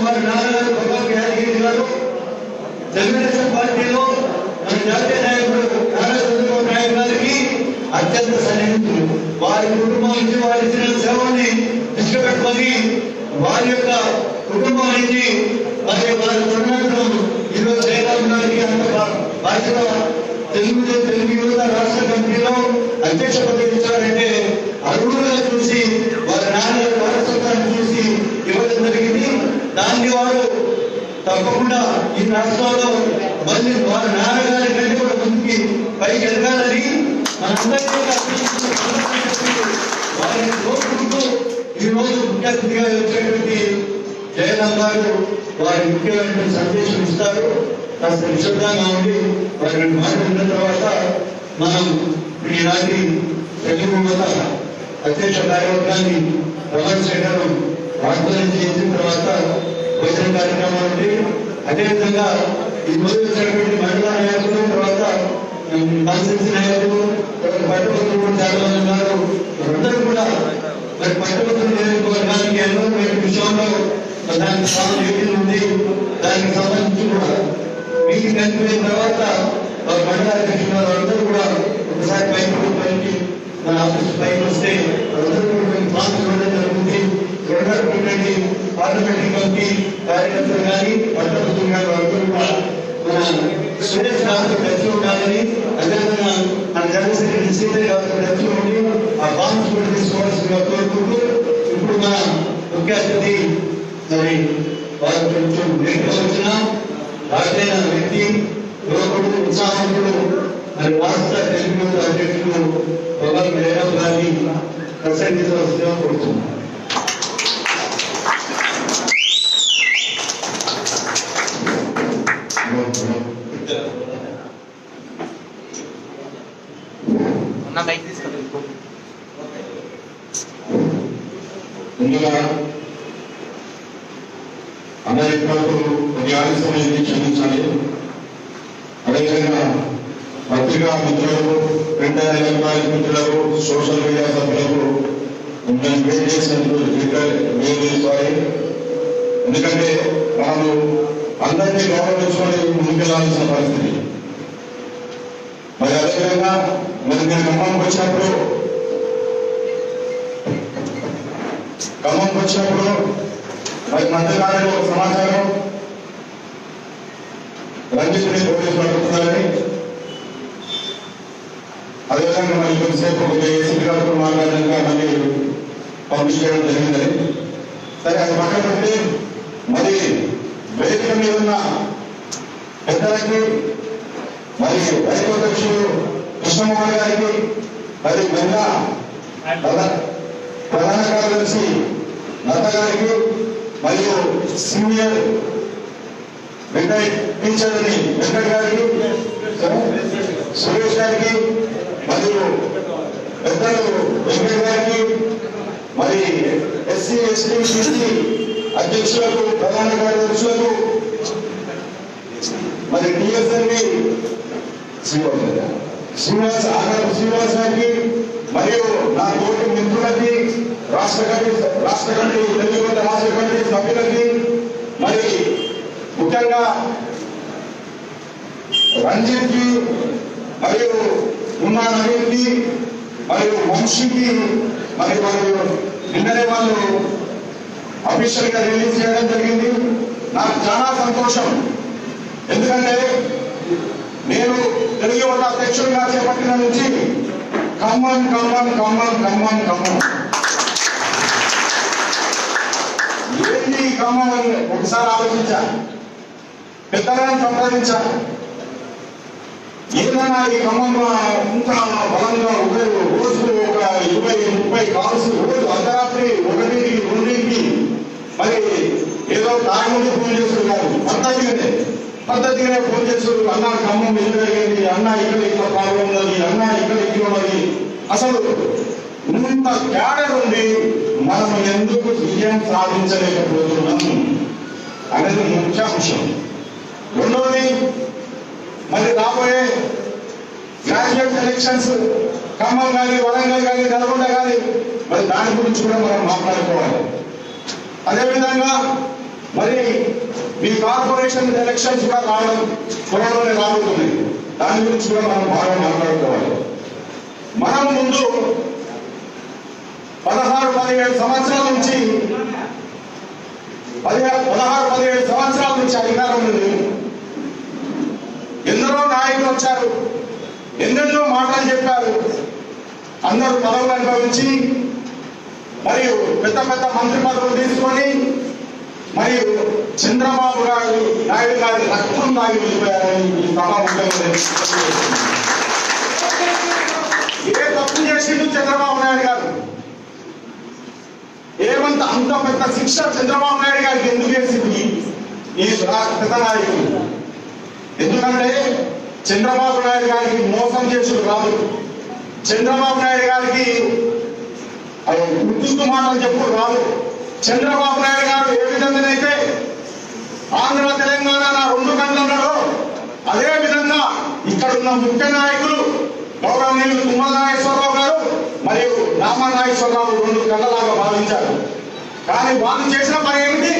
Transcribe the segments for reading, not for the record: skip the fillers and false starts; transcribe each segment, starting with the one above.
మరి నాన్నగారు భగవత్ యాదగిరి గారు తెలుగుదేశం పార్టీలో మన జాతీయ నాయకుడు నారా చంద్రబాబు నాయుడు గారికి అత్యంత సన్నిహితులు. వారి కుటుంబం నుంచి వారి ఇచ్చిన సేవల్ని దృష్టి పెట్టుకొని వారి యొక్క కుటుంబం నుంచి మరి వారి తొలగడం ఈరోజు జయరామ్ గారికి అంత బాధ్యత తెలుగు యువత రాష్ట్ర కమిటీలో అధ్యక్ష పదవి ఇచ్చారంటే అరువులుగా చూసి వారి నాన్నగారి వారసత్వాన్ని చూసి ఇవ్వడం జరిగింది. దాన్ని వారు తప్పకుండా ఈ రాష్ట్రంలో మళ్ళీ వారి నాన్నగారి కంటే కూడా ముందుకి పైకి ఎదగాలని మనందరికీ వారిని కోరుకుంటూ ఈ రోజు ముఖ్య అతిథిగా వచ్చేటువంటి జయరామ్ గారు వారి ముఖ్యమైన సందేశం ఇస్తారు. కాస్త నిశ్శబ్దంగా ఉండి వారి రెండు మాటలు విన్న తర్వాత మనం ఈనాటి తెలుగు యువత అధ్యక్ష కార్యవర్గాన్ని ప్రమాణ చేయడం వాగ్దానం చేసిన తర్వాత భోజన కార్యక్రమాలు ఉంది. అదేవిధంగా ఈ రోజు వచ్చినటువంటి మహిళా నాయకులు, తర్వాత కాన్స్టిట్యూన్సీ నాయకులు, పట్టభద్రులు కూడా చాలా మంది ఉన్నారు. అందరూ కూడా మరి పట్టభద్రులు నియోజకవర్గానికి ఎన్రోల్మెంట్ విషయంలో దానికి సామాన్యులు ఉంది. దానికి సంబంధించి కూడా మీటింగ్ అయిపోయిన తర్వాత మండల అధ్యక్షులు అందరూ కూడా ఒకసారి పైకి మన ఆఫీస్ పైకి వస్తే అందరూ కూడా ఫామ్స్ ఇవ్వడం జరుగుతుంది. గవర్నమెంట్ పార్లమెంటరీ కమిటీ కార్యకర్తలు కానీ పట్టభద్రులు కానీ అందరూ కూడా మన సురేష్ గారితో టచ్లో ఉండాలని, అదేవిధంగా మన జనరల్ సెక్రటరీ సీనియర్ గారితో టచ్లో ఉండి ఆ ఫామ్స్ కూడా తీసుకోవాల్సిందిగా కోరుకుంటూ ఇప్పుడు మన ముఖ్య అతిథి మరి వారు కొంచెం లేట్గా వచ్చిన రాజైన వ్యక్తి, యువకుడు, ఉత్సాహకుడు, మరి రాష్ట్ర తెలుగు అధ్యక్షుడు భగవత్ జయరామ్ గారిని ప్రసంగించవలసిందిగా కోరుతున్నాను. ముందుగా అమెరికాకు కొన్ని ఆలస్యమైంది, క్షమించాలి. అదేవిధంగా పత్రికా మిత్రులకు, ప్రింట్ అండ్ ఎలక్ట్రానిక్ మిత్రులకు, సోషల్ మీడియా సభ్యులకు మేము వేరు చేసినప్పుడు సారీ. ఎందుకంటే మనము అందరినీ గౌరవించుకొని ముందుకెళ్లాల్సిన పరిస్థితి. మరి అదేవిధంగా మరి నేను ఖమ్మంకి వచ్చినప్పుడు మరి మధ్యకాలంలో సమాచారం రంజిత్ని పోలీసులు అడుగుతున్నారని, అదేవిధంగా మరి కొద్దిసేపు ఏసీపీ గారితో మాట్లాడడానికి మళ్ళీ పబ్లిష్ చేయడం జరిగిందని. సరే, అది పక్కన పెట్టి మరి వేదిక మీద ఉన్న పెద్దలకి, మరి రైతు అధ్యక్షుడు కృష్ణమోహన్ గారికి, మరి మహిళా ప్రధాన కార్యదర్శి లత గారికి, మరియు సీనియర్ రిటైర్డ్ టీచర్ అని వెంకట్ గారికి, సురేష్ గారికి, మరియు పెద్దలు వెంకట్ గారికి, మరి ఎస్సీ ఎస్టీ బీసీ అధ్యక్షులకు, ప్రధాన కార్యదర్శులకు, మరి టిఎస్ఎన్వి శ్రీనివాస్ గారికి, మరియు నా తోటి మిత్రులకి, రాష్ట్ర కమిటీ తెలుగు రాష్ట్ర కమిటీ సభ్యులకి, మరి ముఖ్యంగా రంజిత్ కి, మరియు ఉన్నా నవీన్ కి, మరియు వంశీకి, మరి వాళ్ళు నిన్ననే వాళ్ళు అఫీషియల్ గా రిలీజ్ చేయడం జరిగింది. నాకు చాలా సంతోషం. ఎందుకంటే నేను తెలుగు యువత అధ్యక్షుడిగా చేపట్టిన నుంచి ఖమ్మం ఏంటి ఖమ్మం ఒకసారి ఆలోచించా, పెద్దలను సంప్రదించా. ఏదైనా ఈ ఖమ్మంలో ఇంకా బలంగా రోజుకు ఒక 20-30 కాల్స్ రోజు అర్ధరాత్రి 1-2 మరి ఏదో తాగుండి ఫోన్ చేస్తున్నారు. పద్ధతిగానే ఫోన్ చేస్తారు. అన్నా ఖమ్మం ఇల్లు జరిగింది, అన్నా ఇక్కడ ఇట్లా ప్రాబ్లం ఉన్నది, అన్నా ఇక్కడ ఇట్లా ఉన్నది. అసలు ఇంత క్యాడర్ ఉంది, మనం ఎందుకు విజయం సాధించలేకపోతున్నాం అనేది ముఖ్య అంశం. రెండవది, మరి రాబోయే గ్రాడ్యుయేట్ ఎలక్షన్స్ ఖమ్మం కానీ, వరంగల్ కానీ, నల్గొండ కానీ, మరి దాని గురించి కూడా మనం మాట్లాడుకోవాలి. అదేవిధంగా మరి మీ కార్పొరేషన్ ఎలక్షన్స్ కూడా రావడం త్వరలోనే రాబోతుంది. దాని గురించి కూడా మనం బాగా మాట్లాడుకోవాలి. మనం ముందు 16-17 సంవత్సరాల నుంచి 16-17 సంవత్సరాల నుంచి అధికారం ఉంది. ఎందరో నాయకులు వచ్చారు, ఎన్నెన్నో మాటలు చెప్పారు. అందరూ పదవులు అనుభవించి మరియు పెద్ద పెద్ద మంత్రి పదవులు తీసుకొని మరియు చంద్రబాబు నాయుడు గారి రక్తం తాగి వెళ్ళిపోయారని ఈ సభాముఖంగా ఏ తప్పు చేసిండు చంద్రబాబు నాయుడు గారు? అంత పెద్ద శిక్ష చంద్రబాబు నాయుడు గారికి ఎందుకు వేసింది ఈ పెద్ద నాయకులు? ఎందుకంటే చంద్రబాబు నాయుడు గారికి మోసం చేసుడు రాదు. చంద్రబాబు నాయుడు గారికి గుర్తు మాటలు చెప్పుడు రాదు. చంద్రబాబు నాయుడు గారు ఏ విధంగానైతే ఆంధ్ర తెలంగాణ నా రెండు కళ్ళన్నాడో అదే విధంగా ఇక్కడున్న ముఖ్య నాయకులు గౌరవనీయులు తుమ్మల నాగేశ్వరరావు గారు మరియు రామా నాగేశ్వరరావు రెండు కళ్ళలాగా భావించారు. కానీ వాళ్ళు చేసిన పని ఏమిటి?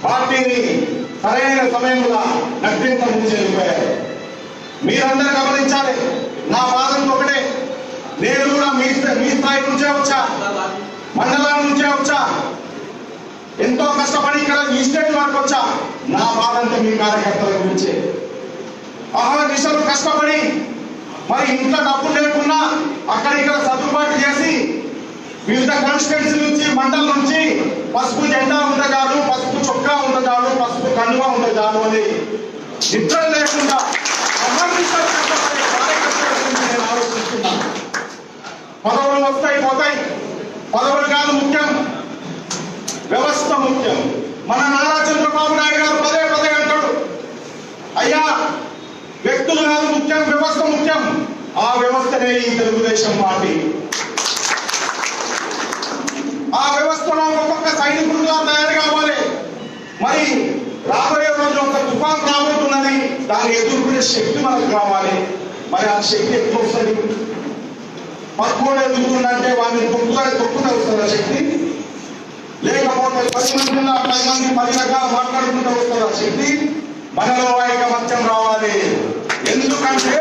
పార్టీని సరైన సమయంలో నగ్గింత ముందు వెళ్ళిపోయారు. మీరందరూ గమనించాలి. నా బాధంతో ఒకటే, నేను కూడా మీ స్థాయి నుంచే వచ్చా, మండలం నుంచే వచ్చా, ఎంతో కష్టపడి ఇక్కడ ఈ స్టేట్ వరకు వచ్చా. నా బాధంతా మీ కార్యకర్తల గురించే. దిశలు కష్టపడి మరి ఇంట్లో డబ్బు లేకున్నా అక్కడిక్కడ సర్దుబాటు చేసి వివిధ కాన్స్టిట్యున్సీ నుంచి మండలం నుంచి పసుపు జెండా ఉండగాడు, పసుపు చొక్కా ఉండగాడు, పసుపు కండువా ఉండగాడు అని నిద్ర లేకుండా నేను ఆలోచిస్తున్నాను. పదవులు వస్తాయి పోతాయి, పదవులు కాదు ముఖ్యం, వ్యవస్థ ముఖ్యం. మన నారా చంద్రబాబు నాయుడు గారు పదే పదే అంటాడు, అయ్యా వ్యక్తులు కాదు ముఖ్యం, వ్యవస్థ ముఖ్యం. ఆ వ్యవస్థనే ఈ తెలుగుదేశం పార్టీ. ఆ వ్యవస్థలో ఒక్కొక్క సైనికులుగా తయారు కావాలి. మరి రాబోయే రోజు ఒక తుఫాన్ రాబోతున్నది, దాన్ని ఎదుర్కొనే శక్తి మనకు కావాలి. మరి ఆ శక్తి ఎక్కువ వస్తుంది. పక్కన ఎదుర్కొంటే వాడిని తొక్కునే వస్తుంది ఆ శక్తి. లేకపోతే 10 మంది 10 రకాలు మాట్లాడుకుంటూ వస్తుంది ఆ శక్తి. మనలో ఐకమత్యం రావాలి. ఎందుకంటే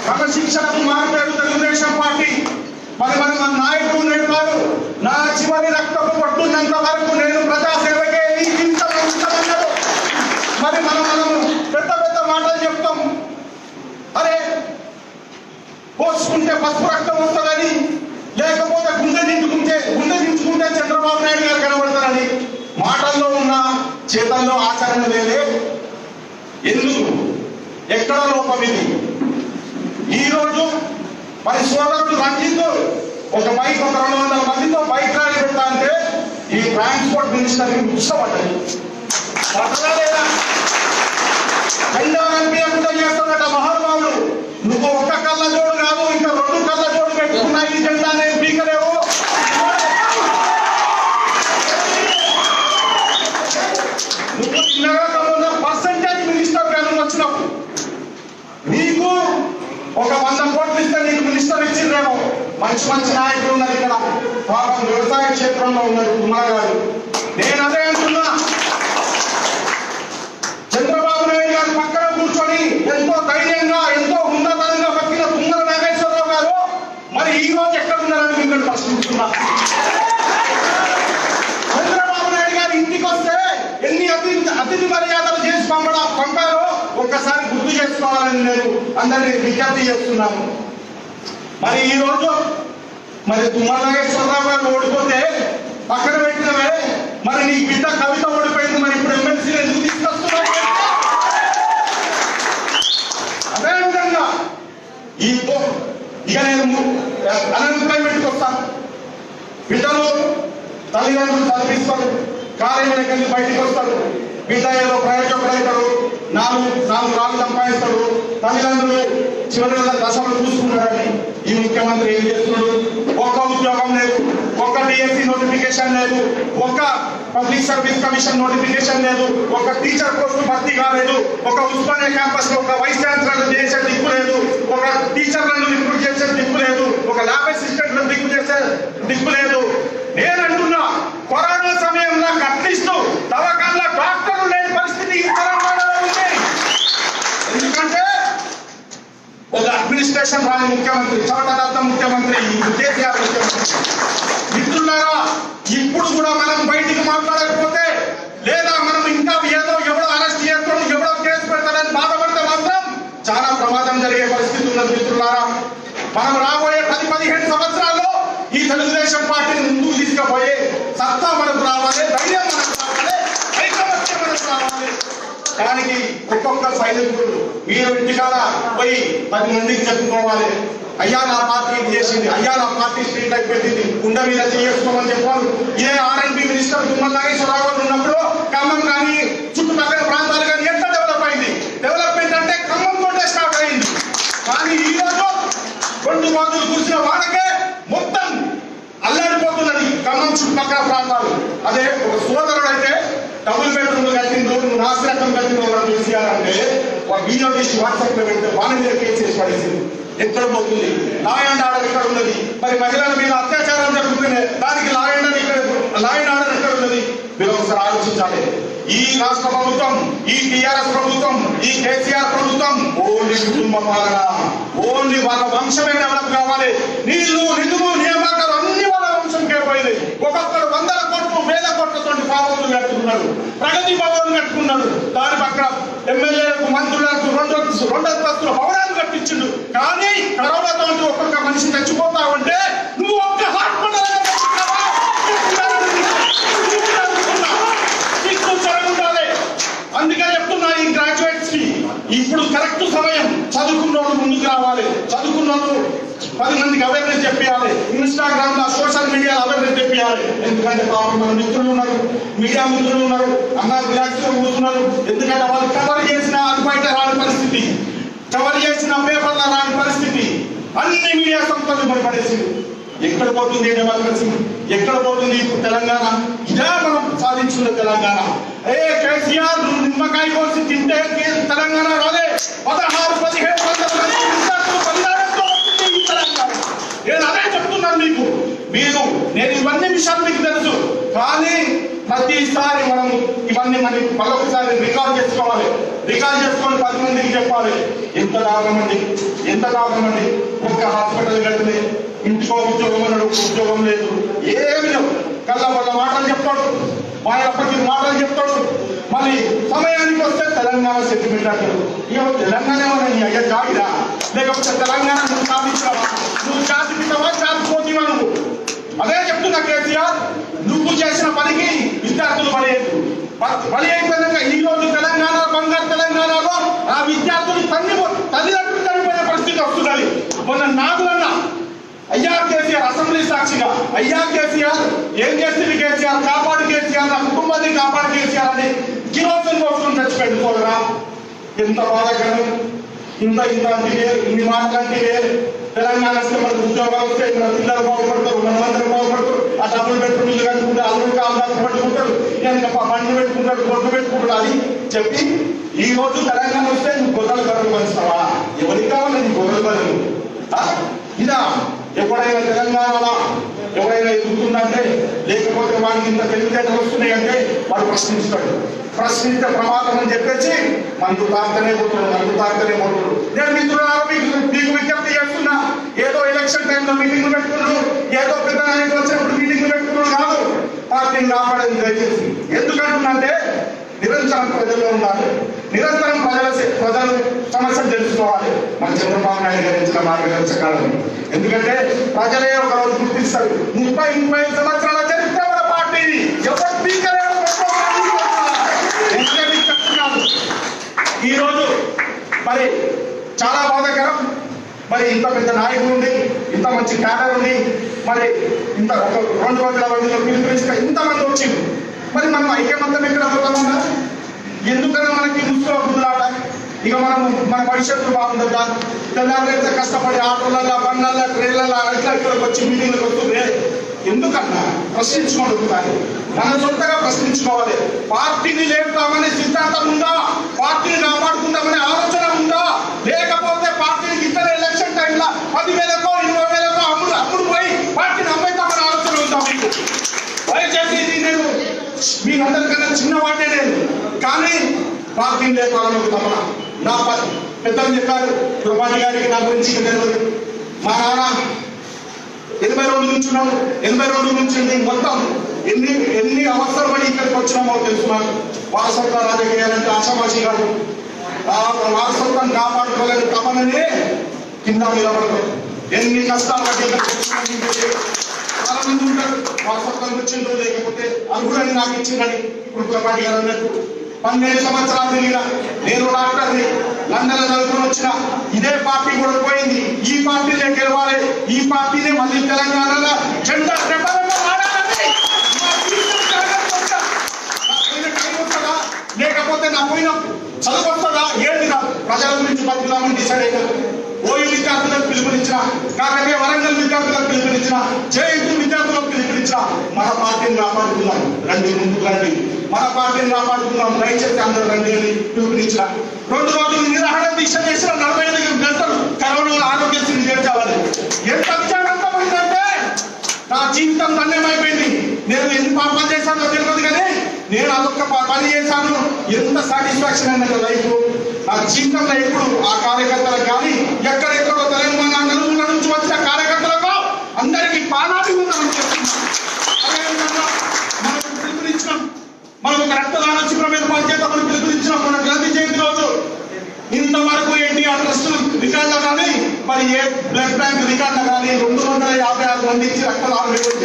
క్రమశిక్షణకు మాట్లాడు తెలుగుదేశం పార్టీ. మరి మన నాయకుడు నేర్పారు, నా చివరి రక్తపు పట్టున్నంత వరకు నేను ప్రజాసేవకే ఈ జీవితంలో ఉంటామన్నాడు. మరి మనము పెద్ద పెద్ద మాటలు చెప్తాం, అరే పోసుకుంటే పసుపు రక్తం వస్తుందని, లేకపోతే గుండె దించుకుంటే చంద్రబాబు నాయుడు గారు కనబడతారని. మాటల్లో ఉన్న చేతల్లో ఆచరణ లేదే. ఎందుకు? ఎక్కడ లోపం ఇది? ఈరోజు మరి సోదరుడు రంజిత్ ఒక 200 మందితో బైక్ ర్యాలీ పెడతా అంటే ఈ ట్రాన్స్పోర్ట్ మినిస్టర్ ఉత్సపడ్డది. పట్టలేదా? కూడా చేస్తున్నట్ట మహానుభావుడు. నువ్వు ఒక్క కళ్ళ జోడు కాదు, ఇంకా 2 కళ్ళ జోడు పెట్టుకున్నా ఈ జెండా నేను పీకలేవు. నువ్వు చిన్నగా పర్సెంటేజ్ మినిస్టర్ గారు వచ్చినప్పుడు నీకు ఒక 100 కోట్లు ఇస్తే నీకు మినిస్టర్ ఇచ్చిందేమో. మంచి నాయకులు ఉన్నారు ఇక్కడ. పాపం వ్యవసాయ క్షేత్రంలో ఉన్నారు కుమార్ గారు. నేను అదే అంటున్నా, చంద్రబాబు నాయుడు గారు పక్కన కూర్చొని ఎంతో ధైర్యంగా ఎంతో ఉన్నతంగా బతికిన తుమ్మల నాగేశ్వరరావు గారు మరి ఈ రోజు ఎక్కడ ఉన్నారని మిమ్మల్ని ప్రశ్నిస్తున్నా. చంద్రబాబు నాయుడు గారు ఇంటికి వస్తే ఎన్ని అతిథి మర్యాదలు చేసి పంపారో ఒక్కసారి గుర్తు చేసుకోవాలని నేను అందరినీ విజ్ఞప్తి చేస్తున్నాను. మరి ఈ రోజు మరి తుమ్మల నాగేశ్వరరావు గారు ఓడిపోతే పక్కన పెట్టినవే, మరి నీ బిడ్డ కవిత ఓడిపోయింది, మరి ఇప్పుడు ఎమ్మెల్సీలు ఎందుకు తీసుకొస్తున్నావు? అదేవిధంగా ఇక నేను అన్ఎంప్లాయ్మెంట్కి వస్తాను. బిడ్డలు తల్లిదండ్రులు చదివిస్తారు, కార్యాలయం బయటికి వస్తారు. బిడ్డ ఏదో ప్రయోజకుడు అవుతాడు, 4 రాళ్ళు సంపాదిస్తాడు, తల్లిదండ్రులు చివరి దశలు చూసుకుంటారని ఈ ముఖ్యమంత్రి ఏం చేస్తున్నాడు? ఒక్క ఉద్యోగం లేదు, ఒక్క డిఎస్సి నోటిఫికేషన్ లేదు, ఒక్క పబ్లిక్ సర్వీస్ కమిషన్ నోటిఫికేషన్ లేదు, ఒక టీచర్ పోస్టు భర్తీ కాలేదు, ఒక ఉస్మానియా క్యాంపస్ లో ఒక వైస్ ఛాన్సలర్ చేసే దిక్కు లేదు, ఒక టీచర్లను రిక్రూట్ చేసే దిక్కు లేదు, ఒక ల్యాబ్ అసిస్టెంట్లను దిక్కు చేసే దిక్కు లేదు. నేనంటున్నా, కరోనా సమయం ఎడ్యుకేషన్ రాని ముఖ్యమంత్రి, చవటదత్త ముఖ్యమంత్రి, కేసీఆర్ ముఖ్యమంత్రి. మిత్రులారా, ఇప్పుడు కూడా మనం బయటికి మాట్లాడకపోతే లేదా మనం ఇంకా ఏదో ఎవడో అరెస్ట్ చేస్తాడు, ఎవడో కేసు పెడతాడని బాధపడితే మాత్రం చాలా ప్రమాదం జరిగే పరిస్థితి ఉన్నది. మిత్రులారా, మనం రాబోయే 10-15 సంవత్సరాల్లో ఈ తెలుగుదేశం పార్టీని ముందుకు తీసుకుపోయే సత్తా మనకు రావాలి, ధైర్యం మనకు రావాలి, ఐకమత్యం మనకు రావాలి. దానికి ఒక్కొక్క సైనికుడు మీరు ఇంటికాడ పోయి 10 మందికి చెప్పుకోవాలి, అయ్యా నా పార్టీ ఇది చేసింది, అయ్యా నా పార్టీ స్ట్రీట్ లైట్ పెట్టింది, గుండ మీద చేసుకోమని చెప్పాలి. ఏ ఆర్ఎండ్బి మినిస్టర్ తుమ్మల నాగేశ్వరరావు గారు ఉన్నప్పుడు ఖమ్మం కానీ చుట్టుపక్కల ప్రాంతాలు కానీ ఎంత డెవలప్ అయింది? డెవలప్మెంట్ అంటే ఖమ్మం తోటే స్టార్ట్ అయింది. కానీ ఈ రోజు 2 రోజులు కూర్చున్న వాడకే మొత్తం అల్లాడిపోతున్నది ఖమ్మం చుట్టుపక్కల ప్రాంతాలు. అదే ఒక సోదరుడు అయితే డబుల్ బెడ్రూమ్ కట్టిండు, నాశరకం కట్టిన వాళ్ళు చూసేయాలంటే వీడియో తీసి వాట్సాప్ లో పెడితే వాళ్ళ మీద కేసు చేసి పడేసింది. ఎక్కడ పోతుంది? లా అండ్ ఆర్డర్ ఎక్కడ ఉన్నది? మరి మహిళల మీద అత్యాచారం జరుగుతుంది, దానికి లా అండ్ ఆర్డర్ ఎక్కడ ఉన్నది? మీరు ఒకసారి ఆలోచించాలి. ఈ రాష్ట్ర ప్రభుత్వం, ఈ టిఆర్ఎస్ ప్రభుత్వం, ఈ కేసీఆర్ ప్రభుత్వం ఓన్లీ కుటుంబ పాలన, ఓన్లీ వాళ్ళ వంశమే డెవలప్ కావాలి. నీళ్లు, నిధులు, నియామకాలు అన్ని వాళ్ళ వంశంకే పోయింది. ఒక్కొక్కరు 100 కోట్లు 1000 కోట్లతో పావులు కట్టుకున్నాడు, ప్రగతి భవన్ కట్టుకున్నాడు. దాని పక్కన ఎమ్మెల్యేలకు, మంత్రులకు 2 అంతస్తుల భవనాలు కట్టించిండు. కానీ కరోనాతో ఒక్కొక్క మనిషి చచ్చిపోతా ఉంటే నువ్వు ఒక్క హాస్పిటల్ ఉండాలి. అందుకే చెప్తున్నా ఈ గ్రాడ్యుయేట్స్ కి ఇప్పుడు కరెక్ట్ సమయం. చదువుకున్నోళ్ళు ముందుకు రావాలి, చదువుకున్నోళ్ళు 10 మందికి అవేర్నెస్ చెప్పాలి, ఇన్స్టాగ్రామ్ లో సోషల్ మీడియాలో అవేర్నెస్ చెప్పాలి. ఎందుకంటే పాపం మన మిత్రులు ఉన్నారు, మీడియా మిత్రులు ఉన్నారు, అన్నారు రిలాక్స్ గా కూర్చున్నారు. ఎందుకంటే వాళ్ళు కవర్ చేసిన అది బయట రాని పరిస్థితి, కవర్ చేసిన పేపర్ల రాని పరిస్థితి, అన్ని మీడియా సంస్థలు పడిపడేసింది. ఎక్కడ పోతుంది డెమోక్రసీ? ఎక్కడ పోతుంది ఇప్పుడు తెలంగాణ? ఇదే మనం సాధించిన తెలంగాణ. కేసీఆర్ నిమ్మకాయ కోసి తింటే తెలంగాణ రాలే. 16-17 పరిణామంతో వచ్చింది ఈ తెలంగాణ. నేను అదే చెప్తున్నాను మీకు. నేను ఇవన్నీ విషయాలు మీకు తెలుసు. కానీ ప్రతిసారి మనం ఇవన్నీ మరొకసారి రికార్డ్ చేసుకోవాలి. రికార్డ్ చేసుకొని 10 మందికి చెప్పాలి. ఎంత లాభం అండి. ఒక్క హాస్పిటల్ కట్టింది, ఇంటికో ఉద్యోగం అన్నాడు, ఉద్యోగం లేదు, ఏమి లేవు. కళ్ళ మాటలు చెప్తాడు, మాయప్పకి మాటలు చెప్తాడు. మళ్ళీ సమయానికి వస్తే తెలంగాణ సెంటిమెంట్ అంటాడు. ఇక తెలంగాణ ఏమన్నా నీ అయ్యా జాగిరా? లేకపోతే తెలంగాణ నువ్వు సాధించావా? నువ్వు జాతిపితవా, జాతిపోతీవా? నువ్వు అదే చెప్తున్నా కేసీఆర్. నువ్వు చేసిన పనికి విద్యార్థులు బలి అయిపోయినాక ఈ రోజు తెలంగాణ, బంగారు తెలంగాణలో ఆ విద్యార్థులు తల్లిదండ్రులు చనిపోయే పరిస్థితి వస్తున్నది. మొన్న నాగులన్నా, అయ్యా కేసీఆర్ అసెంబ్లీ సాక్షిగా, అయ్యా కేసీఆర్ ఏం చేస్తుంది? కేసీఆర్ కాపాడు, కేసీఆర్ నా కుటుంబాన్ని కాపాడు కేసీఆర్ అని కిరోసిన్ పోసుకొని చచ్చిపోయింది. పోదరా, ఎంత బాధాకరం! ఇంత అంటే ఇన్ని మాటలంటే తెలంగాణ వస్తే మనకు ఉద్యోగాలు వస్తే మన పిల్లలు బాగుపడతారు, మనమందరం బాగుపడతారు. ఆ డబ్బులు పెట్టుకుని ఇల్లు కట్టుకుంటే అల్లుడు కాలు పట్టుకుంటాడు, నేను బండ్లు పెట్టుకుంటాడు, గొడ్డు పెట్టుకుంటాడు అని చెప్పి ఈ రోజు తెలంగాణ వస్తే నువ్వు గొర్రెలు బరువు పంచుతావా? ఎవరికి కావాలి నీ గొర్రెలు బరువు? ఇదా ఎప్పుడైనా తెలంగాణలో ఎవరైనా ఎదుగుతుందంటే, లేకపోతే వాడికి ఇంత తెలివితేటలు వస్తున్నాయంటే వాడు ప్రశ్నిస్తే ప్రమాదం అని చెప్పేసి మందు తాగుతూనే పోతున్నాడు. నేను మిత్రులారా మీకు విజ్ఞప్తి చేస్తున్నా. ఏదో ఎలక్షన్ టైంలో మీటింగ్లు పెట్టుకున్నాడు, ఏదో పెద్ద నాయకులు వచ్చినప్పుడు మీటింగ్లు పెట్టుకున్నాడు కాదు. పార్టీని కాపాడేది దయచేసి. ఎందుకంటున్నంటే నిరంతరం ప్రజల్లో ఉండాలి, నిరంతరం ప్రజలు సమస్యలు తెలుసుకోవాలి. మన చంద్రబాబు నాయుడు గారి ఇచ్చిన మార్గదర్శకాలను. ఎందుకంటే ప్రజలే ఒక రోజు గుర్తిస్తారు. 30-35 సంవత్సరాల చరిత్ర మన పార్టీ. ఎవరు స్పీకర్ చెప్తున్నాను. ఈ రోజు మరి చాలా బాధాకరం. మరి ఇంత పెద్ద నాయకులు ఉండి, ఇంత మంచి క్యాడర్ ఉండి, మరి ఇంత ఒక 2 రోజుల వ్యవధిలో పిలుపునిస్తే ఇంతమంది వచ్చింది. మరి మనం ఐక్యమత్యం ఎక్కడ పోతామన్నా? ఎందుకన్నా మనకి ముసుగులో బుద్ధులాట? ఇక మన భవిష్యత్తు బాగుంటుందా? తెల్లారైతే కష్టపడి ఆటోలలో, బండ్లలో, ట్రైన్లలో ఇక్కడికి వచ్చి మీటింగ్లకు వస్తుంది. ఎందుకన్నా? ప్రశ్నించుకోవాలి. మన సొంతగా ప్రశ్నించుకోవాలి. పార్టీని లేపుతామనే సిద్ధాంతం ఉందా? పార్టీని కాపాడుకుందామనే ఆలోచన ఉందా? లేకపోతే పార్టీని ఇతర ఎలక్షన్ టైంలో 10,000కో 20,000కో అమ్ముడు పోయి పార్టీని అమ్మేద్దామనే ఆలోచన ఉందా మీకు? దయచేసి నేను మీరందరికన్నా చిన్నవాడే నేను, కానీ పార్టీని లేపాలని ఒక తపన. పెద్దలు చెప్పారు, తుపాటి గారికి నా గురించి తెలియదు. మా నాన్న 82 నుంచి ఉన్నాము, 82 నుంచి మొత్తం ఎన్ని అవసరం పడి ఇక్కడికి వచ్చినామో తెలుసుకున్నాను. వారసత్వ రాజకీయాలంటే ఆశామాషి కాదు. వారసత్వం కాపాడుకోలేని తమననే కింద నిలబడతాం. ఎన్ని కష్టాలు పట్టి చాలా మంది ఉంటారు, వారసత్వం వచ్చిందో లేకపోతే అర్హుడని నాకు ఇచ్చిందని. ఇప్పుడు తుపాటి గారు అన్నట్టు 12 సంవత్సరాలు తిరిగిన నేను డాక్టర్ని, లండన్ చదువుకుని వచ్చిన ఇదే పార్టీ కూడా పోయింది. ఈ పార్టీనే గెలవాలి, ఈ పార్టీనే మళ్ళీ తెలంగాణలో జెండా ప్రకారంగా వాడాలని. లేకపోతే నా పోయిన చదువు వస్తుందా ఏంటి నా ప్రజల గురించి బతుకుదామని డిసైడ్ అయినా. ఓయూ విద్యార్థులకు పిలుపునిచ్చిన, కాకపోతే వరంగల్ విద్యార్థులకు పిలుపునిచ్చిన, జేఎన్టీ విద్యార్థులకు పిలుపునిచ్చిన మన పార్టీని కాపాడుకుందాం, రండి ముందుకు రండి, మన పార్టీని కాపాడుకుందాం, దయచేసి అందరూ రండి అని పిలుపునిచ్చిన. 2 రోజులు నిరాహార దీక్ష చేసిన 45 గంటలు కరోనా ఆరోగ్యశ్రీ చేర్చాలని. ఎంత విచారంతమైందంటే నా జీవితం ధన్యమైపోయింది. నేను ఎన్ని పాపాలు చేశానో తెలియదు కానీ నేను అదొక్క పని చేశాను. ఎంత సాటిస్ఫాక్షన్ అన్నట్టు లైఫ్ నా జీవితంలో. ఎప్పుడు ఆ కార్యకర్తలకు కానీ ఎక్కడెక్కడో తెలంగాణ నలుగురు నుంచి వచ్చిన కార్యకర్తలకు అందరికీ పానాది ఉందని చెప్తున్నాం. అదేవిధంగా మనకు పిలుపునిచ్చినాం, మనకు ఒక రక్తదాన శిబిరం ఏర్పాటు చేద్దామని పిలుపునిచ్చినాం. మన గాంధీ జయంతి రోజు ఇంతవరకు ఎన్టీఆర్ ట్రస్ట్ రికార్డులో కానీ మరి ఏ బ్లడ్ బ్యాంక్ రికార్డులో కానీ 256 మంది ఇచ్చి రక్తదానం చేశారు.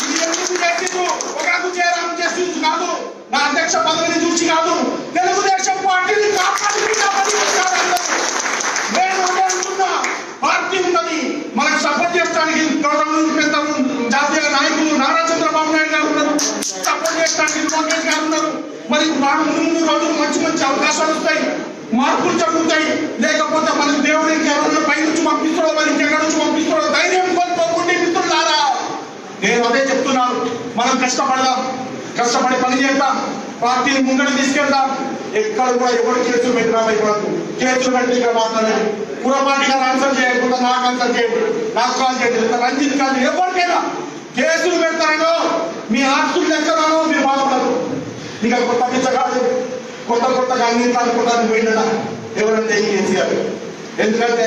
ఇది ఎందుకు చేసిండు? ఒకరికి చేరాము చేసి కాదు, నా అధ్యక్ష పదవిని చూసి కాదు, తెలుగుదేశం పార్టీని నేను అనుకున్నా. పార్టీ ఉన్నది, మనకు సపోర్ట్ చేయడానికి పెద్ద జాతీయ నాయకులు నారా చంద్రబాబు నాయుడు గారు ఉన్నారు, సపోర్ట్ చేయడానికి లోకేష్ గారు ఉన్నారు. మరి 3 రోజులు మంచి మంచి అవకాశాలు వస్తాయి, మార్పులు జరుగుతాయి. లేకపోతే మనకు దేవుడికి ఎవరైనా పై నుంచి పంపిస్తాడో మరి ఇంకెక్కడి నుంచి పంపిస్తాడో ధైర్యం కోల్పోకుండా మిత్రులారా నేను అదే చెప్తున్నాను. మనం కష్టపడదాం, కష్టపడి పని చేద్దాం, పార్టీని ముంగడు తీసుకెళ్దాం. ఎక్కడ కూడా ఎవరు కేసులు పెట్టినా భయపడదు. కేసులు పెట్టి ఇక్కడ మాట్లాడండి, పురపాటి గారు ఆన్సర్ చేయకుండా నాకు ఆన్సర్ చేయండి, నాకు కాల్ చేయండి, రంజిత్ కాదు ఎవరికైనా కేసులు పెడతారనో మీ ఆస్తులు ఎక్కడానో మీరు బాధపడరు. ఇక కొత్త పిచ్చగాడు కొత్తగా అంగీకారం పోయినా ఎవరంటే కేసీఆర్. ఎందుకంటే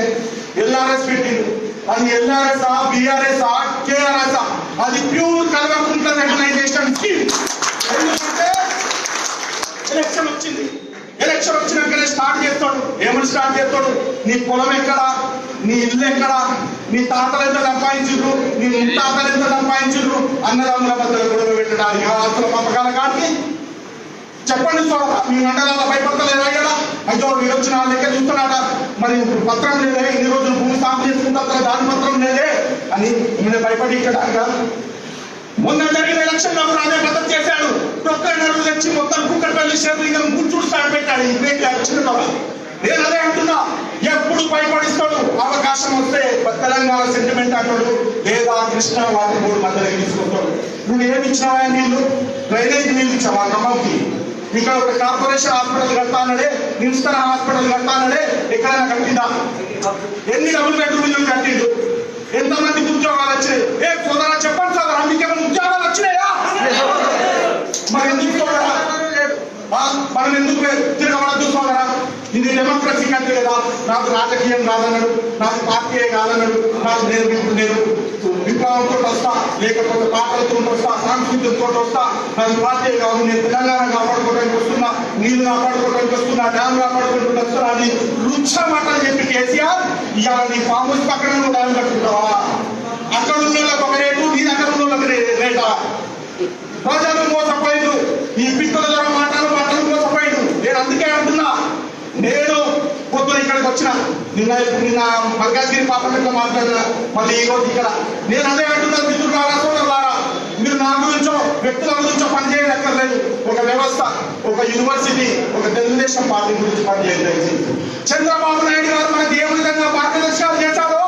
ఎల్ఆర్ఎస్ పెట్టిండు, అది ఎల్ఆర్ఎస్ బీఆర్ఎస్ కేఆర్ఎస్ అది ప్యూర్ కల్వకుంట్ల రెకగ్నైజేషన్ స్కీమ్. ఎందుకంటే ఎలక్షన్ వచ్చింది, ఎలక్షన్ వచ్చినాకనే స్టార్ట్ చేస్తాడు. ఏమని స్టార్ట్ చేస్తాడు? నీ పొలం ఎక్కడ, నీ ఇల్లు ఎక్కడ, నీ తాతలు ఎంత సంపాదించుడు, నీ ముత్తాతలు ఎంత సంపాదించుడు, అన్నదమ్ముల మధ్యలో గొడవ పెట్టడానికి ఆస్తుల పంపకాల కాడికి చెప్పండి. మీ మండలాల భయపడతలేదా? అయ్యాడా అయ్యో మీరు వచ్చిన లెక్క చూస్తున్నాడ, మరి పత్రం లేదే, ఇన్ని రోజులు భూమి సాగు చేసుకుంటా దాని పత్రం లేదే అని ఈయన భయపడి ఇక్కడ. మొన్న జరిగిన ఎలక్షన్ లో కూడా అదే పద్ధతి చేశాడు. ప్రొక్కలు తెచ్చి మొత్తం కుక్కడపల్లి షేర్లు కూర్చుడు స్టార్ట్ పెట్టాడు. చిన్న నేను అదే అంటున్నా, ఎప్పుడు భయపడిస్తాడు. అవకాశం వస్తే తెలంగాణ సెంటిమెంట్ అంటాడు, లేదా కృష్ణ వాటర్ బోర్డు మధ్యలో తీసుకుంటాడు. నువ్వు ఏమి ఇచ్చినావా? నీళ్లు డ్రైనేజ్ నీళ్ళు ఇచ్చావా ఖమ్మంకి? ఇక్కడ ఒక కార్పొరేషన్ హాస్పిటల్ కడతానడే, నిమ్స్టర్ హాస్పిటల్ కడతానడే ఎక్కడైనా కట్టిందా? ఎన్ని డబుల్ బెడ్రూమ్ ఇల్లు కట్టిండు? ఎంతమందికి ఉద్యోగాలు వచ్చినాయి? ఏ సోదరా చెప్పండి సోదరా, మీకేమైనా ఉద్యోగాలు వచ్చినాయా? మరి ఎందుకు సోదరా, మనం ఎందుకు తిరగబడద్దు సోదరా? ఇది డెమోక్రసీ కంటే కదా. నాకు రాజకీయం కాదన్నాడు, నాకు పార్టీ కాదన్నాడు, నాకు నేను విప్లవంతో వస్తా, లేకపోతే పాటలతో వస్తా, సాంస్కృతికతో వస్తా, నాకు పార్టీ కాదు, నేను తెలంగాణ కాపాడుకోవడానికి వస్తున్నా, నీళ్లు కాపాడుకోవడానికి వస్తున్నా, డ్యామ్ కాపాడుకోవడానికి వస్తున్నా అని రుక్ష మాటలు చెప్పి కేసీఆర్ ఇవాళ నీ ఫామ్ హౌస్ పక్కన నువ్వు డ్యామ్ కట్టుకుంటావా? అక్కడ ఉన్న వాళ్ళకి ఒక రేటు, నీ దగ్గర ఉన్న వాళ్ళకి రేటా? ప్రజలు మోసపోయిండు, ఈ పిక్కల ద్వారా మాటలు మోసపోయిండు. నేను అందుకే అంటున్నా, నేను పొద్దున ఇక్కడికి వచ్చిన, నిన్న మల్కాజ్గిరి పార్లమెంట్ లో మాట్లాడినా, మళ్ళీ ఈ రోజు ఇక్కడ. నేను అదే అంటున్నా, మిత్రులారా సోదరులారా, మీరు నా గురించో వ్యక్తుల గురించో పనిచేయనక్కర్లేదు. ఒక వ్యవస్థ, ఒక యూనివర్సిటీ, ఒక తెలుగుదేశం పార్టీ గురించి పనిచేయండి. చంద్రబాబు నాయుడు గారు మనకి ఏ విధంగా మార్గదర్శకాలు చేశారో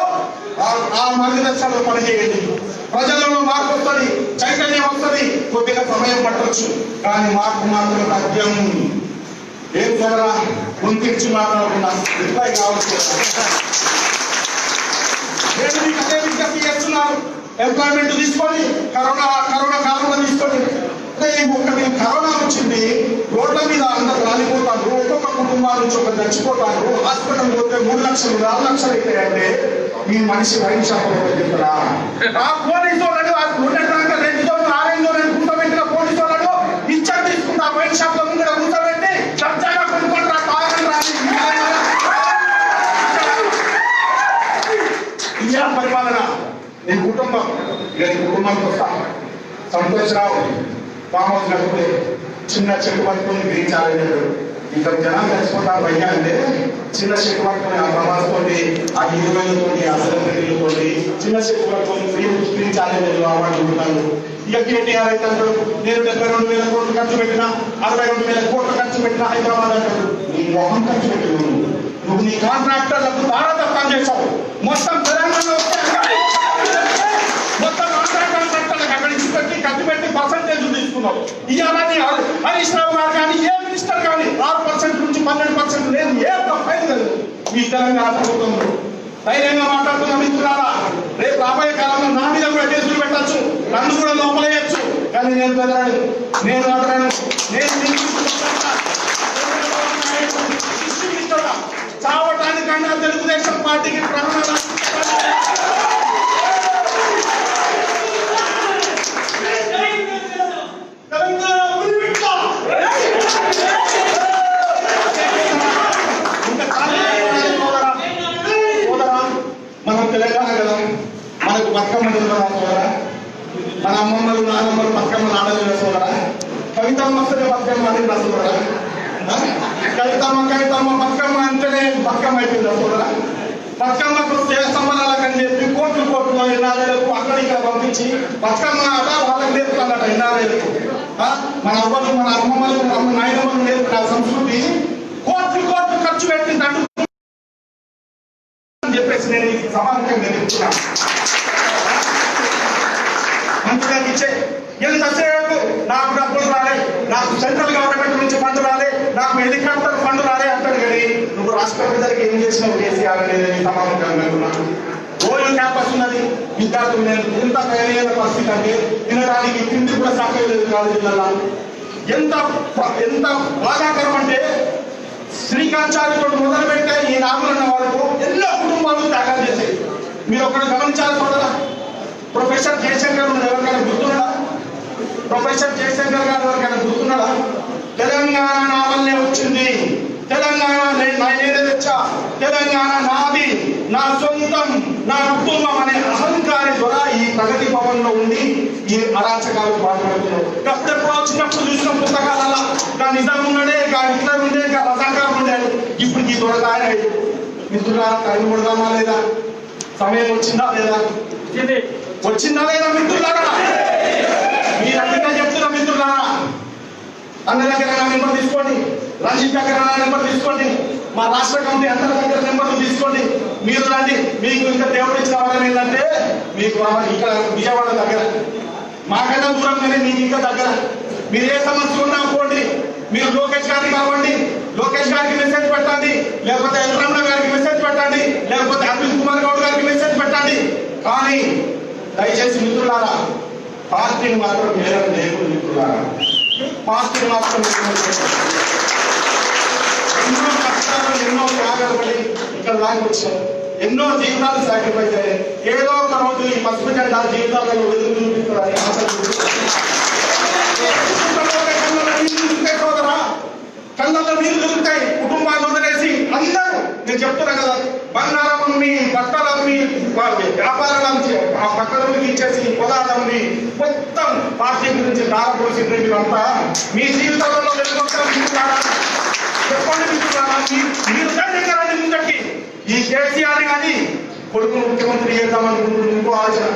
ఆ మార్గదర్శకాలు పనిచేయండి. ప్రజలలో మార్పు వస్తుంది, చైతన్యం వస్తుంది. కొద్దిగా సమయం పట్టవచ్చు, కానీ మార్పు మాత్రం తథ్యం. ఏం సోదరా, గుంతించి మాట్లాడకుండా రిప్లై కావచ్చు. నేను మీకు అదే విజ్ఞప్తి చేస్తున్నాను, ఎంప్లాయ్మెంట్ తీసుకొని కరోనా కాలంలో తీసుకొని. కరోనా వచ్చింది, రోడ్ల మీద అందరూ రాలిపోతారు. ఒక్కొక్క కుటుంబాలు నుంచి ఒక చచ్చిపోతారు, హాస్పిటల్ పోతే 3 లక్షలు 4 లక్షలు అవుతాయంటే ఈ మనిషి వైన్ షాప్ చెప్తారా? ఆ పోలీసు వాళ్ళని ఉండటానికి 2 రోజులు 6 రోజులు కూర్చోబెట్టిన పోలీసు వాళ్ళను ఇచ్చర్ తీసుకుంటా వైన్ షాప్ లో ముందు కూర్చోబెట్టి చర్చగా కొనుక్కుంటారా ఇండియా పరిపాలన. నీ కుటుంబం కుటుంబానికి వస్తా. సంతోషరావు ఫామ్ హౌస్ నడిపితే చిన్న చెట్టు పట్టుకుని గ్రహించాలని ఇంకా జనం చచ్చిపోతారు భయ్యా అంటే చిన్న చెట్టు పట్టుకుని ఆ ప్రమాదంతోటి ఆ 20,000తోటి ఆ సెలబ్రిటీలతోటి చిన్న చెట్టు పట్టుకొని గ్రహించాలని అవార్డు ఉంటాను. ఇక కేటీఆర్ అయితే అంటాడు నేను 72,000 కోట్లు ఖర్చు పెట్టినా 62,000 కోట్లు ఖర్చు పెట్టినా హైదరాబాద్ అంటాడు. నీ మొహం ఖర్చు పెట్టిన నువ్వు నీ కాంట్రాక్టర్లకు దారదత్తం చేశావు. మొత్తం తెలంగాణ మొత్తం కాంట్రాక్టర్లకు అక్కడి నుంచి పెట్టి ఖర్చు పెట్టి పర్సంటేజ్ తీసుకున్నావు. ఇవన్నీ హరీష్ రావు గారు కానీ ఏ మినిస్టర్ కానీ 6% నుంచి 12% లేదు, ఏ ప్రొఫైల్ లేదు ఈ తెలంగాణ ప్రభుత్వంలో. ధైర్యంగా మాట్లాడుతున్న మిత్రులారా, రేపు రాబోయే కాలంలో నా మీద కూడా కేసులు పెట్టచ్చు, నన్ను కూడా లోపలేయచ్చు. కానీ నేను బెదరాను, నేను అదరాను. నేను చావటానికన్నా తెలుగుదేశం పార్టీకి ప్రాణాలు మనం తెలంగాణ కదా, మనకు బతుకమ్మ తెలియదా సోదరా? మన అమ్మమ్మలు నాన్నమ్మలు బతుకమ్మలు ఆడలేదు సోదరా? కవితమ్మ వస్తే బతుకమ్మ అని సోదరా? కవితమ్మ బతుకమ్మ అంటేనే బతుకమ్మ అయిపోయిందా సోదరా? బతుకమ్మకు సంబరాలకు అని చెప్పి కోట్లు ఎన్నాళ్ళకు అక్కడికి పంపించి బతుకమ్మ ఆట వాళ్ళకి నేర్పుతాడట ఎన్నాళ్ళకు. మన అవ్వలు మన అమ్మమ్మలు మన నాయనమ్మలు నేర్పుతున్న సంస్కృతి కోట్లు ఖర్చు పెట్టిందంటూ చెప్పేసి నేను ఈ సమావేశంగా చెప్తున్నాను. మంచిగా ఇచ్చే ఎంతసేపు నాకు డబ్బులు రాలే, నాకు సెంట్రల్ గవర్నమెంట్ నుంచి ఫండ్ రాలే, నాకు హెలికాప్టర్ ఫండ్ రాలే అంటాడు. కానీ నువ్వు రాష్ట్ర ప్రజలకు ఏం చేసినావు కేసీఆర్ అనేది సమావేశంగా అనుకున్నాను. ఓయూ క్యాంపస్ ఉన్నది, విద్యార్థులు నేను ఎంత దయనీయ పరిస్థితి అంటే తినడానికి తిండి కూడా సాకలేదు కాలేజీలలో. ఎంత బాధాకరం అంటే శ్రీకాంచార్యుడు మొదలు పెట్టే ఈ నాగులున్న వరకు ఎన్నో కుటుంబాలు త్యాగాలు చేశాయి. మీరు ఒకటి గమనించాలి సోదరా, ప్రొఫెసర్ జయశంకర్ ఎవరికైనా గుర్తున్నాడా? ప్రొఫెసర్ జయశంకర్ గారు ఎవరికైనా గుర్తున్నాడా? తెలంగాణ నా వల్లే వచ్చింది, తెలంగాణ నేనే తెచ్చా, తెలంగాణ నాది, నా సొంతం, నా కుటుంబం అనే అహంకారి ద్వారా ఈ ప్రగతి భవన్ లో ఉండి ఈ అరాచకాలు పాల్పడుతున్నాడు. అప్పుడెప్పుడో చిన్నప్పుడు చూసిన పుస్తకాలలో నిజం ఉన్నాడే, హిట్లర్ ఉండే, రజాకారు ఉండాడు. ఇప్పుడు ఈ దొరకాయ మిత్రులారా, టైం కొడదామా లేదా? సమయం వచ్చిందా లేదా? వచ్చిందా లేదా మిత్రులారా? మీరు అన్నిగా చెప్తున్నా మిత్రులారా. అన్న దగ్గర నా నెంబర్ తీసుకోండి, రంజిత్ దగ్గర నా నెంబర్ తీసుకోండి, మా రాష్ట్ర కమిటీ అందరి దగ్గర నెంబర్లు తీసుకోండి. మీరు రండి. మీకు ఇంకా దేవుడు ఇచ్చిన వరం ఏంటంటే మీకు ఇక్కడ విజయవాడ దగ్గర, మాకన్నా దూరం కానీ మీకు ఇంకా దగ్గర. మీరు ఏ సమస్య ఉన్నా అనుకోండి, మీరు లోకేష్ గారిని కావండి, లోకేష్ గారికి మెసేజ్ పెట్టండి, లేకపోతే ఎల్రమణ గారికి మెసేజ్ పెట్టండి, లేకపోతే అనిల్ కుమార్ గౌడ్ గారికి మెసేజ్ పెట్టండి. కానీ దయచేసి మిత్రులారా, పార్టీని మాత్రం మేరకు లేకుండా మిత్రులారా, పార్టీని మాత్రం ఎన్నో కష్టాలు ఎన్నో త్యాగాలు పడి ఇక్కడ దానికి వచ్చాం. ఎన్నో జీవితాలు సాక్రిఫైస్ అయ్యాయి. ఏదో ఒక రోజు ఈ పసుపు జెండా జీవితాలను వెలుగు చూపిస్తారని ఆశ కళ్ళల్లో నీళ్ళు దొరుకుతాయి. కుటుంబాలు వదిలేసి అందరూ నేను చెప్తున్నా కదా, బంగారం అమ్మి, బట్టలు అమ్మి, వ్యాపారాలు అమ్మి, ఆ పక్కలకి ఇచ్చేసి పొలాలమ్మి మొత్తం పార్టీ గురించి దారపోసి అంతా మీ జీవితాలలో వెలుగుతారు. చెప్పండి మిత్రులారా, మీరు దండంగా ముందకి ఈ కేసీఆర్ కానీ కొడుకు ముఖ్యమంత్రి చేద్దామనుకుంటున్నారు. ఇంకో ఆలోచన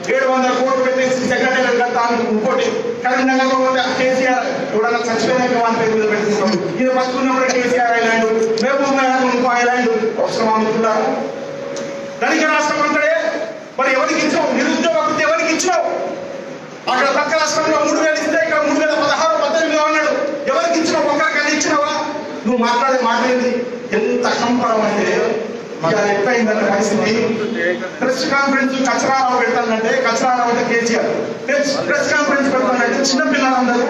700 కోట్లు పెట్టేసి సెక్రటరీ కడతాను. ఇంకోటి కరీంనగర్లో ఉండే కేసీఆర్ ఎవడన్నా చచ్చిపోయినాక వాళ్ళ పేరు మీద పెట్టుకుంటాం. ఇది బతుకున్నప్పుడే కేసీఆర్ ఐలాండ్, మహబూబ్ నగర్ ఇంకో ఐలాండ్ అవసరమా అనుకుంటారు? ధనిక రాష్ట్రం అంటాడే, మరి ఎవరికి ఇచ్చినావు? నిరుద్యోగ వృత్తి ఎవరికి ఇచ్చినావు? అక్కడ పక్క రాష్ట్రంలో 3,000 ఇస్తే ఇక్కడ 3,016, 18 అన్నాడు. ఎవరికి ఇచ్చినావు? ఒక్కరికన్నా ఇచ్చినావా? నువ్వు మాట్లాడే మాట్లాడింది ఎంత కంపరం అంటే ఎట్లయిందన్న పరిస్థితి. ప్రెస్ కాన్ఫరెన్స్ కచరారావు పెడతానంటే, కచరారావు అంటే కేసీఆర్ ప్రెస్ కాన్ఫరెన్స్ పెడతానంటే చిన్నపిల్లలందరూ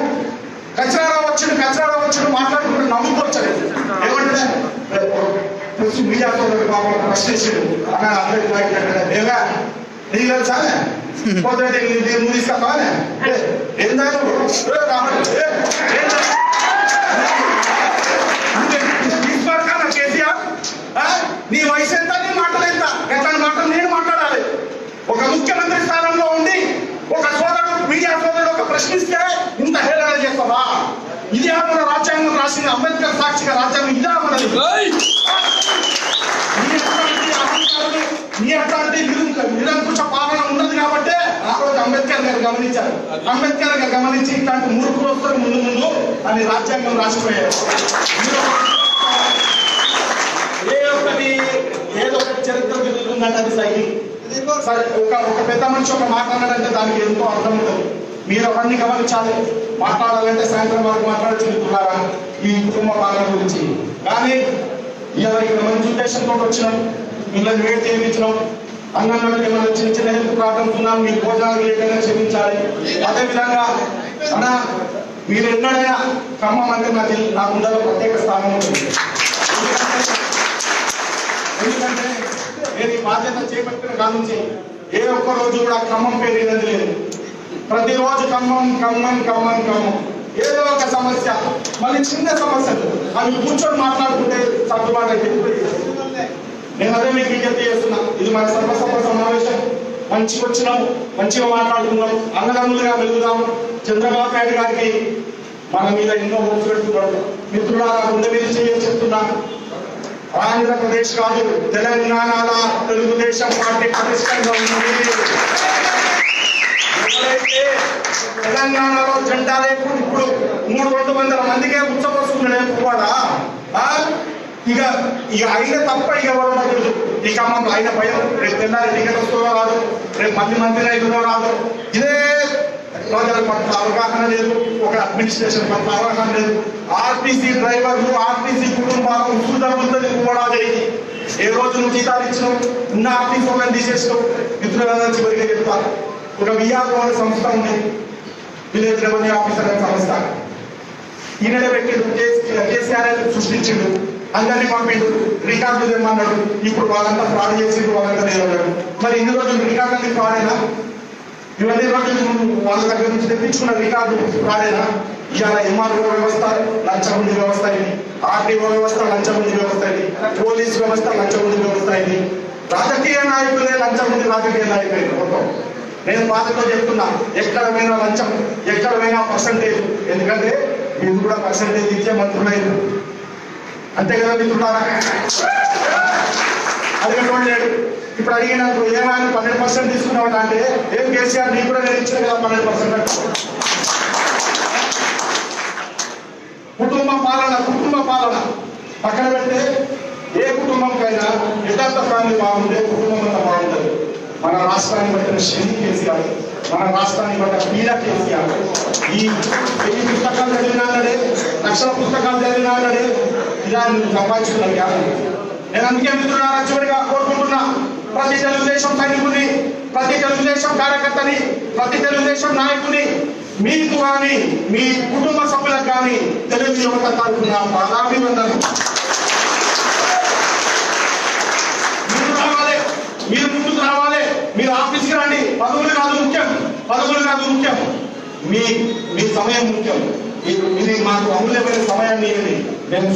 కచరారావు వచ్చి మాట్లాడుకుంటూ నవ్వుకొచ్చారు. ఏమంటే వచ్చి మీడియా సోదరుడు బాబు ప్రశ్నించాడు అన్న అంబేద్కర్ దేవా నీకు తెలుసా పోతే నువ్వు తీసుకొస్తావా ఏందా కేసీఆర్ నీ వయసు ఎంత నీ మాటలు ఎంత ఎట్లాంటి మాటలు నేను మాట్లాడాలి ఒక ముఖ్యమంత్రి స్థానంలో ఉండి ఒక సోదరుడు మీడియా సోదరుడు ఒక ప్రశ్నిస్తే ఇంత హేళన చేస్తావా ఇదే మన రాజ్యాంగం రాసింది అంబేద్కర్ సాక్షిగా రాజ్యాంగం ఇదే మనది నీ అట్లాంటి నిరంకుశ పాలన ఉన్నది కాబట్టి ఆ రోజు అంబేద్కర్ గారు గమనించారు అంబేద్కర్ గారు గమనించి ఇట్లాంటి మూర్ఖులు వస్తారు ముందు ముందు అని రాజ్యాంగం రాసిపోయారు ఏదో ఒకటి చరిత్ర తిరుగుతుందంటే అది సరే ఒక పెద్ద మనిషి ఒక మాట్లాడాలంటే దానికి ఎంతో అర్థం ఉంటుంది మీరు అవన్నీ గమనించాలి మాట్లాడాలంటే సాయంత్రం వరకు మాట్లాడుతున్నారా ఈ కుటుంబ పాలన గురించి కానీ ఇలా ఇక్కడ మంచి ఉద్దేశంతో వచ్చినాం మిమ్మల్ని వేడి చేయించినాం అన్నంలో ఏమైనా చిన్న చిన్న హెల్త్ ప్రాబ్లమ్స్ ఉన్నా మీ భోజనాలు లేకుండా క్షమించాలి అదేవిధంగా అన్న మీరు ఎన్నడైనా ఖమ్మం అంటే నా ముందర ప్రత్యేక స్థానం ఉంటుంది ఎందుకంటే నేను ఈ బాధ్యత చేపట్టిన కాదు నుంచి ఏ ఒక్క రోజు కూడా ఖమ్మం పేరు ఏదైతే లేదు ప్రతిరోజు ఖమ్మం ఖమ్మం ఖమ్మం ఖమ్మం ఏదో ఒక సమస్య మళ్ళీ చిన్న సమస్యలు అవి కూర్చొని మాట్లాడుకుంటే సర్దుబాటు అయితే నేను అదే మీకు విజ్ఞప్తి చేస్తున్నా ఇది మన సర్వసభ సమావేశం మంచిగా వచ్చినాం మంచిగా మాట్లాడుకున్నాం అన్నదమ్ములుగా వెలుగుదాం చంద్రబాబు నాయుడు గారికి మన మీద ఎన్నో హోప్స్ పెట్టుకున్నాడు మిత్రులారా గుండె మీద చెప్తున్నా ఆంధ్రప్రదేశ్ కాదు తెలంగాణ తెలుగుదేశం పార్టీ ప్రతిష్టంగా ఉంది తెలంగాణలో జెండా లేకుండా ఇప్పుడు 300 మందికే ఉచ్చపోసుకున్నాడు కూడా ఇక అయిన తప్ప ఇక ఎవరు ఈ ఖమ్మంలో అయిన భయం రేపు తెల్లారి టికెట్ వస్తుందో రాదు రేపు మంత్రి అవుతుందో రాదు ఇదే ప్రజల పట్ల అవగాహన లేదు ఒక అడ్మినిస్ట్రేషన్ పట్ల అవగాహన లేదు ఆర్టీసీ డ్రైవర్లు ఆర్టీసీ కుటుంబాలు ఉసుదరుగుతుంది కూడా జరిగి ఏ రోజు నువ్వు జీతాలు ఇచ్చినావు ఉన్న ఆర్టీసీ వాళ్ళని తీసేసినావు మిత్రులందరూ చివరిగా చెప్తారు ఒక విఆర్ఓ అనే సంస్థ ఉంది విలేజ్ రెవెన్యూ ఆఫీసర్ అనే సంస్థ ఈయననే పెట్టిండు కేసీఆర్ సృష్టించిండు అందరినీ పంపిండు రికార్డు తెమ్మన్నాడు ఇప్పుడు వాళ్ళంతా ఫ్రాడ్ చేసిండు వాళ్ళంతా లేదన్నాడు మరి ఇన్ని రోజులు రికార్డు ఫ్రాడ్ అయినా ఇవన్నీ రోజులు వాళ్ళ దగ్గర నుంచి తెప్పించుకున్న రికార్డు ఫ్రాడేనా ఇవాళ ఎంఆర్ఓ వ్యవస్థ లంచముండి వ్యవస్థ ఇది ఆర్టీఓ వ్యవస్థ లంచముండి వ్యవస్థ ఇది పోలీస్ వ్యవస్థ లంచముండి వ్యవస్థ ఇది రాజకీయ నాయకులే లంచముండి రాజకీయ నాయకులు మొత్తం నేను బాధతో చెప్తున్నా ఎక్కడ పోయినా లంచం ఎక్కడ పోయినా పర్సంటేజ్ ఎందుకంటే మీరు కూడా పర్సంటేజ్ ఇచ్చే మంత్రులైన అంతే కదా మిత్రులారా అడిగేటోళ్ళు లేడు ఇప్పుడు అడిగినాకు ఏమైనా 12% తీసుకున్నావు అంటే ఏం కేసీఆర్ నీకు కూడా నేను ఇచ్చాను కదా 12%. కుటుంబ పాలన పక్కన పెడితే ఏ కుటుంబంకైనా యథార్థ ఫ్యామిలీ బాగుంటే కుటుంబం అంతా బాగుంటుంది. మన రాష్ట్రాన్ని బట్టిన శని కేసీఆర్, మన రాష్ట్రాన్ని బట్టిన పీడ కేసీఆర్. ఈ 1000 పుస్తకాలు చదివినాడే, లక్షల పుస్తకాలు చదివినాడే ఇలా సంపాదించుకున్నాను. నేను అందుకే మిత్రులారా చివరిగా కోరుకుంటున్నా, ప్రతి తెలుగుదేశం సైనికుని, ప్రతి తెలుగుదేశం కార్యకర్తని, ప్రతి తెలుగుదేశం నాయకుని మీకు కానీ మీ కుటుంబ సభ్యులకు కానీ తెలుగు యువత తరఫున పాదాభివందనం. మీరు ముందుకు రావాలి, మీరు ఆఫీస్కి రండి. పదవులు కాదు ముఖ్యం, మీ సమయం ముఖ్యం. ఇది మాకు అమూల్యమైన సమయాన్ని ఇవ్వండి. మేము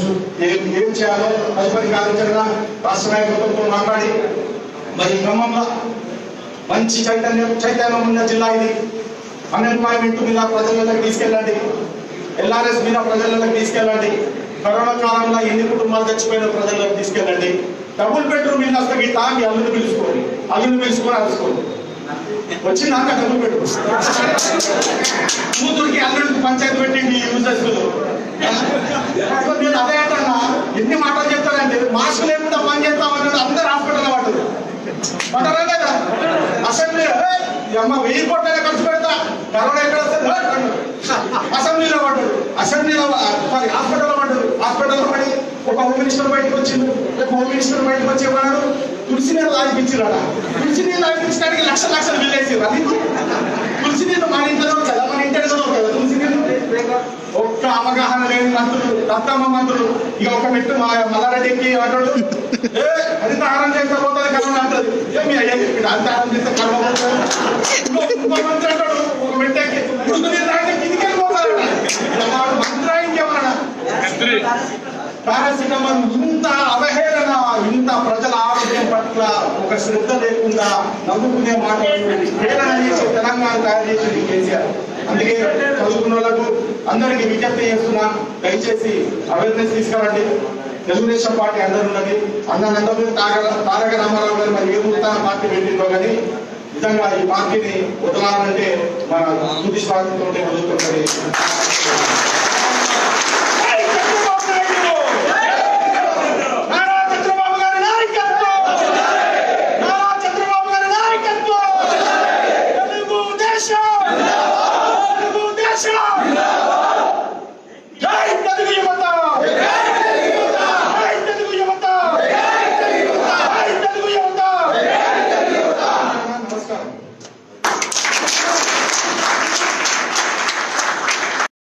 ఏం చేయాలో తదుపరి కార్యాచరణ రాష్ట్ర నాయకత్వంతో మాట్లాడి మరి ఖమ్మంలో మంచి చైతన్యం ఉన్న జిల్లా ఇది. అన్ఎంప్లాయ్మెంట్ మీద ప్రజలకు తీసుకెళ్ళండి, ఎల్ఆర్ఎస్ మీద ప్రజలకు తీసుకెళ్ళండి, కరోనా కాలంలో ఎన్ని కుటుంబాలు చచ్చిపోయిన ప్రజలకు తీసుకెళ్ళండి. డబుల్ బెడ్రూమ్ ఇల్లు వస్తే గిట్లా మీ అల్లుని పిలుచుకోండి అరుచుకోండి. వచ్చిందాక డబుల్ బెడ్రూమ్ కూతురికి అల్లుడికి పంచాయతీ పెట్టింది యూజర్స్లు. నేను అదే అంటున్నా, ఎన్ని మాటలు చెప్తానంటే మాస్క్ లేకుండా పని చేస్తామన్నాడు. అందరు హాస్పిటల్ పట్టరా లేదా? అసెంబ్లీ అమ్మ 1000 కోట్ల ఖర్చు పెడతా, కరోనా ఎక్కడ వస్తుంది? అసెంబ్లీలో పడ్డాడు, హాస్పిటల్లో పడి ఒక హోమ్ మినిస్టర్ బయటకు వచ్చిండు. హోమ్ మినిస్టర్ బయటకు వచ్చేవాడు తులసి నీళ్ళు లాగిపించాడ. తులసి నీళ్ళు లాగిపించడానికి లక్షలు బిల్లు వేసారు. అది తులసి నీళ్ళు మన ఇంట్లో కదా, మన ఇంటి కదా తులసి నీళ్ళు ఒక్క ఇంకా అవగాహన లేని మంత్రులు, దత్తమ్మ మంత్రులు. ఇక ఒక మెట్టు మల్లారెడ్డికి అంటాడు, హరితహారం చేస్తే పోతుంది కరోనా అంటది. ఏమి అయ్యా హరితహారం చేస్తే కరోనా ఇంకో మంత్రి అంటాడు ఒక మెట్టకి కిందికి వెళ్ళిపోతాడు. మంత్రి ఇంకేమన్నా పారాసిటమాల్. ఇంత అవహేళన, ఇంత ప్రజల ఆరోగ్యం పట్ల ఒక శ్రద్ధ లేకుండా నవ్వుకునే మాట హేళన చేసి తెలంగాణ తయారు చేసింది కేసీఆర్. అందుకే చదువుకున్న వాళ్ళకు అందరికీ విజ్ఞప్తి చేస్తున్నా, దయచేసి అవేర్నెస్ తీసుకురండి. తెలుగుదేశం పార్టీ అందరు ఉన్నది. అందరూ తారక రామారావు గారు మరి ఏ ఉత్తాన పార్టీ పెట్టిందో కానీ నిజంగా ఈ పార్టీని వదలాలంటే మన తుది స్వాతంతో వదులుతుంటది.